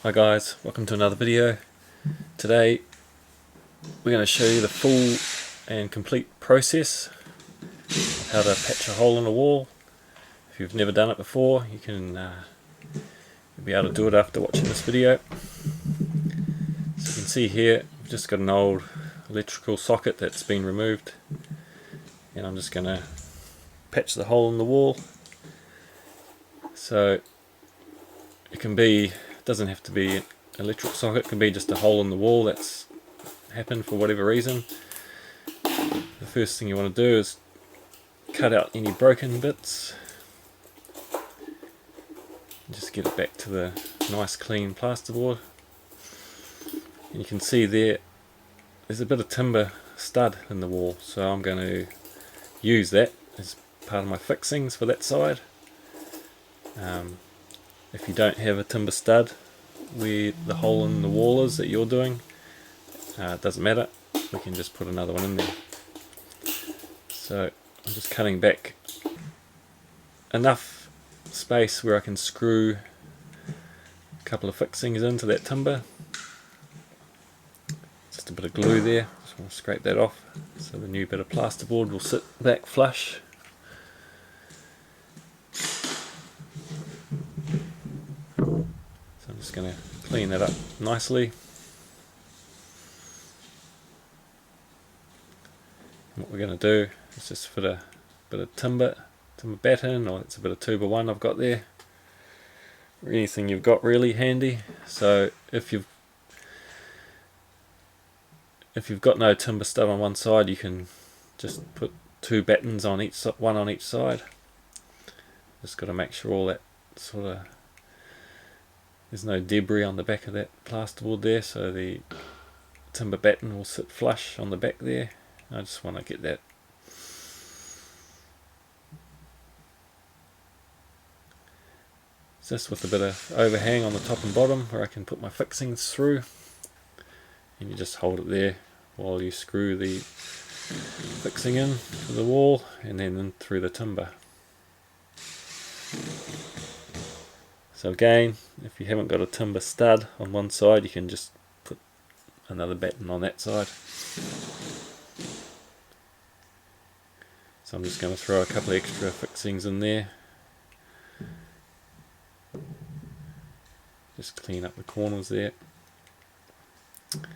Hi guys, welcome to another video. Today we're going to show you the full and complete process of how to patch a hole in a wall. If you've never done it before, you'll be able to do it after watching this video. So you can see here, I've just got an old electrical socket that's been removed, and I'm just going to patch the hole in the wall. So it doesn't have to be an electric socket, it can be just a hole in the wall that's happened for whatever reason. The first thing you want to do is cut out any broken bits. Just get it back to the nice clean plasterboard. And you can see there's a bit of timber stud in the wall, so I'm going to use that as part of my fixings for that side. If you don't have a timber stud where the hole in the wall is that you're doing, it doesn't matter, we can just put another one in there. So I'm just cutting back enough space where I can screw a couple of fixings into that timber. Just a bit of glue there, just want to scrape that off so the new bit of plasterboard will sit back flush. So I'm just going to clean that up nicely. And what we're going to do is just put a bit of timber batten, or it's a bit of 2x1 I've got there, or anything you've got really handy. So if you've got no timber stud on one side, you can just put 2 battens on one on each side. Just got to make sure all that there's no debris on the back of that plasterboard there, so the timber batten will sit flush on the back there. I just want to get that just with a bit of overhang on the top and bottom where I can put my fixings through, and you just hold it there while you screw the fixing in to the wall and then in through the timber. So again, if you haven't got a timber stud on one side, you can just put another batten on that side. So I'm just going to throw a couple of extra fixings in there. Just clean up the corners there. I'm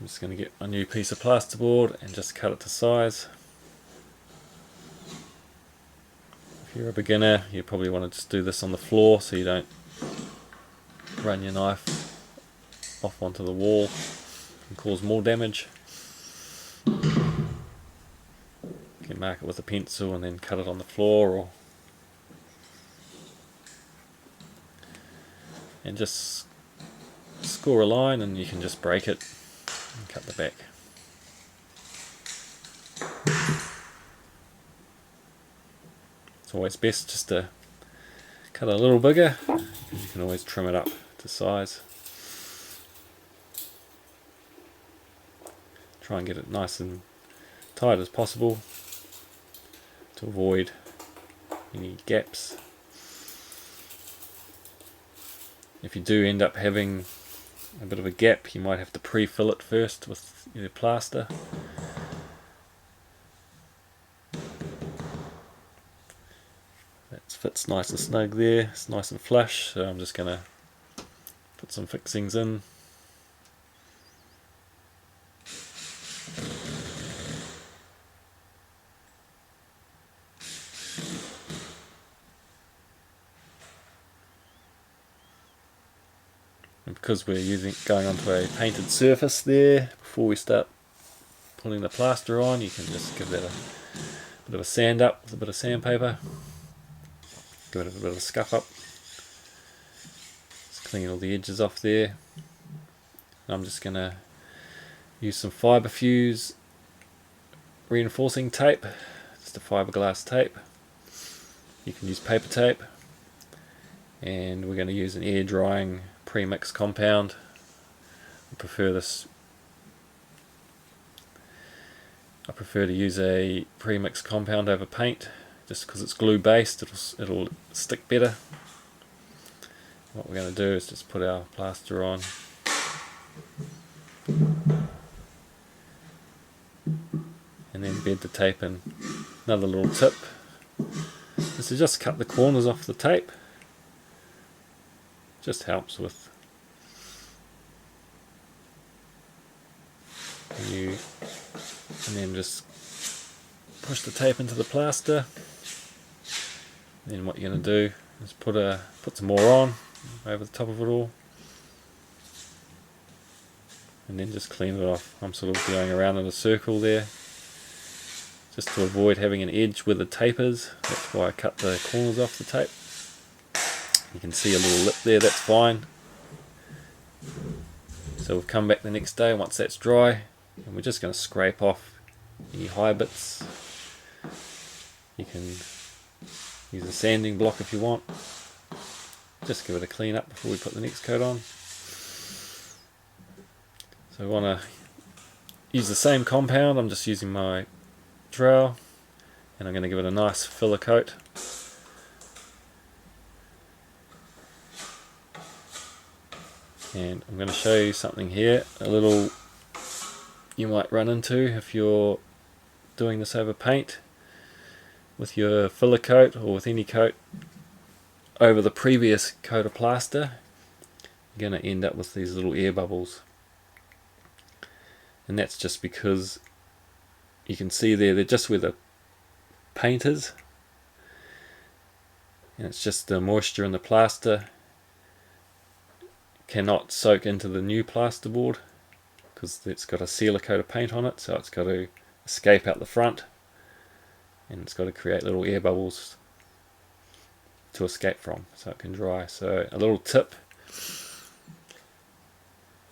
just going to get my new piece of plasterboard and just cut it to size. If you're a beginner, you probably want to just do this on the floor so you don't run your knife off onto the wall and cause more damage. You can mark it with a pencil and then cut it on the floor, and just score a line, and you can just break it and cut the back. It's always best just to cut a little bigger, because you can always trim it up to size. Try and get it nice and tight as possible to avoid any gaps. If you do end up having a bit of a gap, you might have to pre-fill it first with your plaster. That fits nice and snug there, it's nice and flush, so I'm just going to put some fixings in. And because we're going onto a painted surface there, before we start putting the plaster on, you can just give that a bit of a sand up with a bit of sandpaper. Give it a bit of a scuff up. Just clean all the edges off there. And I'm just going to use some fiberfuse reinforcing tape, just a fiberglass tape. You can use paper tape, and we're going to use an air drying pre-mix compound. I prefer to use a pre-mix compound over paint, just because it's glue based, it'll stick better. what we're going to do is just put our plaster on. And then bed the tape in. Another little tip is to just cut the corners off the tape. Just helps with and then just push the tape into the plaster. Then what you're going to do is put some more on over the top of it all, and then just clean it off. I'm sort of going around in a circle there, just to avoid having an edge where the tape is. That's why I cut the corners off the tape. You can see a little lip there, that's fine. So we'll come back the next day once that's dry, and we're just going to scrape off any high bits. You can use a sanding block if you want. Just give it a clean up before we put the next coat on. So we want to use the same compound. I'm just using my Drywall, and I'm going to give it a nice filler coat. And I'm going to show you something here, a little you might run into if you're doing this over paint. With your filler coat or with any coat over the previous coat of plaster, you're going to end up with these little air bubbles. And that's just because you can see there, they're just where the paint is, and it's just the moisture in the plaster cannot soak into the new plasterboard because it's got a sealer coat of paint on it, so it's got to escape out the front, and it's got to create little air bubbles to escape from so it can dry. So a little tip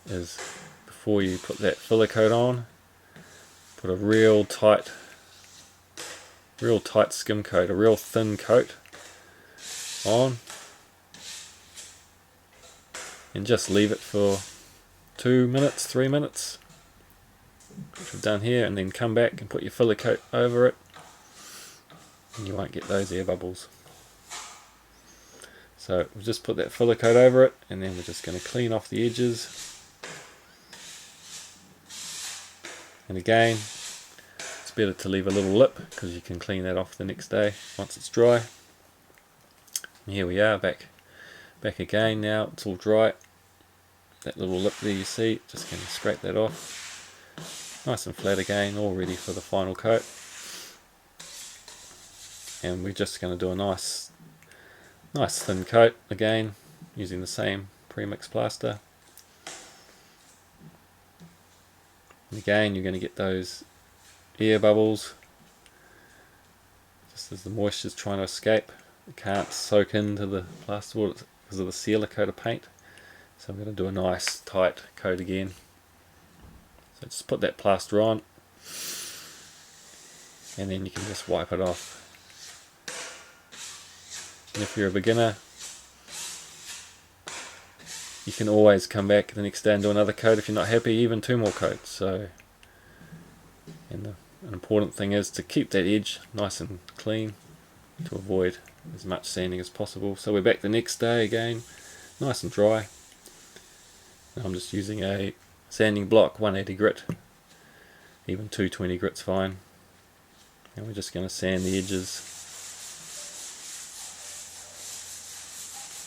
is, before you put that filler coat on, put a real tight skim coat, a real thin coat on, and just leave it for 2 minutes, 3 minutes, which we've done here, and then come back and put your filler coat over it, and you won't get those air bubbles. So we'll just put that filler coat over it, and then we're just going to clean off the edges. And again, it's better to leave a little lip because you can clean that off the next day once it's dry. And here we are, back again now, it's all dry. That little lip there you see, just going to scrape that off. Nice and flat again, all ready for the final coat. And we're just going to do a nice thin coat again, using the same pre-mixed plaster. And again, you're going to get those air bubbles just as the moisture is trying to escape. It can't soak into the plasterboard because of the sealer coat of paint. So I'm going to do a nice tight coat again. So just put that plaster on, and then you can just wipe it off. And if you're a beginner, you can always come back the next day and do another coat if you're not happy, even 2 more coats. So, and an important thing is to keep that edge nice and clean to avoid as much sanding as possible. So we're back the next day again, nice and dry. And I'm just using a sanding block, 180 grit, even 220 grit's fine. And we're just going to sand the edges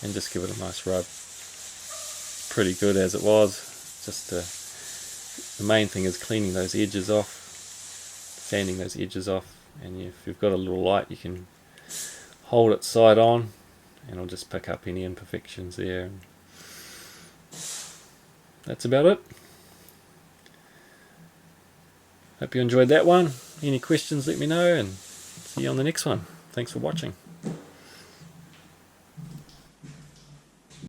and just give it a nice rub. Pretty good as it was. Just the main thing is cleaning those edges off, sanding those edges off, and if you've got a little light you can hold it side on and it'll just pick up any imperfections there. And that's about it. Hope you enjoyed that one. Any questions, let me know, and see you on the next one. Thanks for watching.